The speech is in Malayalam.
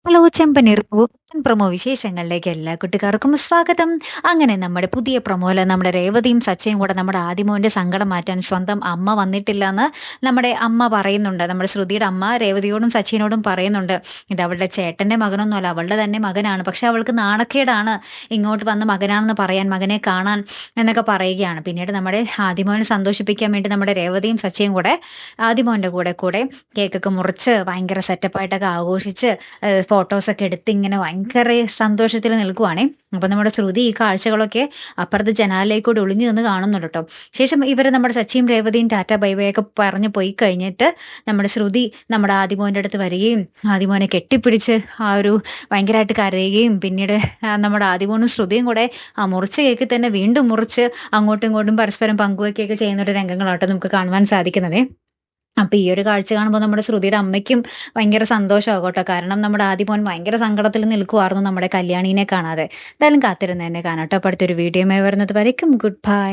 ഹലോ ചെമ്പനീർ പൂത്തൻ പ്രൊമോ വിശേഷങ്ങളിലേക്ക് എല്ലാ കുട്ടിക്കാർക്കും സ്വാഗതം. അങ്ങനെ നമ്മുടെ പുതിയ പ്രൊമോയില് നമ്മുടെ രേവതിയും സച്ചയും കൂടെ നമ്മുടെ ആദിമോന്റെ സങ്കടം മാറ്റാൻ സ്വന്തം അമ്മ വന്നിട്ടില്ലാന്ന് നമ്മുടെ അമ്മ പറയുന്നുണ്ട്. നമ്മുടെ ശ്രുതിയുടെ അമ്മ രേവതിയോടും സച്ചിനോടും പറയുന്നുണ്ട്. ഇത് അവളുടെ ചേട്ടന്റെ മകനൊന്നുമല്ല, അവളുടെ തന്നെ മകനാണ്. പക്ഷെ അവൾക്ക് നാണക്കേടാണ് ഇങ്ങോട്ട് വന്ന മകനാണെന്ന് പറയാൻ, മകനെ കാണാൻ എന്നൊക്കെ പറയുകയാണ്. പിന്നീട് നമ്മുടെ ആദിമോനെ സന്തോഷിപ്പിക്കാൻ വേണ്ടി നമ്മുടെ രേവതിയും സച്ചയും കൂടെ ആദിമോന്റെ കൂടെ കേക്കൊക്കെ മുറിച്ച് ഭയങ്കര സെറ്റപ്പായിട്ടൊക്കെ ആഘോഷിച്ച് ഫോട്ടോസൊക്കെ എടുത്ത് ഇങ്ങനെ ഭയങ്കര സന്തോഷത്തിൽ നിൽക്കുവാണേ. അപ്പൊ നമ്മുടെ ശ്രുതി ഈ കാഴ്ചകളൊക്കെ അപ്പുറത്ത് ജനാലയിൽക്കൂടി ഒളിഞ്ഞു നിന്ന് കാണുന്നുണ്ട് കേട്ടോ. ശേഷം ഇവര് നമ്മുടെ സച്ചിയും രേവതിയും ടാറ്റ ബൈ ബൈ ഒക്കെ പറഞ്ഞു പോയി കഴിഞ്ഞിട്ട് നമ്മുടെ ശ്രുതി നമ്മുടെ ആദിമോന്റെ അടുത്ത് വരികയും ആദിമോനെ കെട്ടിപ്പിടിച്ച് ഭയങ്കരമായിട്ട് കരയുകയും പിന്നീട് നമ്മുടെ ആദിമോനും ശ്രുതിയും കൂടെ ആ മുറിച്ച കേക്കിൽ തന്നെ വീണ്ടും മുറിച്ച് അങ്ങോട്ടും ഇങ്ങോട്ടും പരസ്പരം പങ്കുവയ്ക്കുകയൊക്കെ ചെയ്യുന്ന ഒരു രംഗങ്ങളാട്ടോ നമുക്ക് കാണുവാൻ സാധിക്കുന്നത്. അപ്പൊ ഈ ഒരു കാഴ്ച കാണുമ്പോൾ നമ്മുടെ ശ്രുതിയുടെ അമ്മയ്ക്കും ഭയങ്കര സന്തോഷമാകും കേട്ടോ. കാരണം നമ്മുടെ ആദിമോൻ ഭയങ്കര സങ്കടത്തിൽ നിൽക്കുമായിരുന്നു നമ്മുടെ കല്യാണീനെ കാണാതെ. എന്തായാലും കാത്തിരുന്ന് തന്നെ കാണാം കേട്ടോ. അപ്പൊ അടുത്തൊരു വീഡിയോയുമായി വരുന്നത് വരയ്ക്കും ഗുഡ് ബൈ.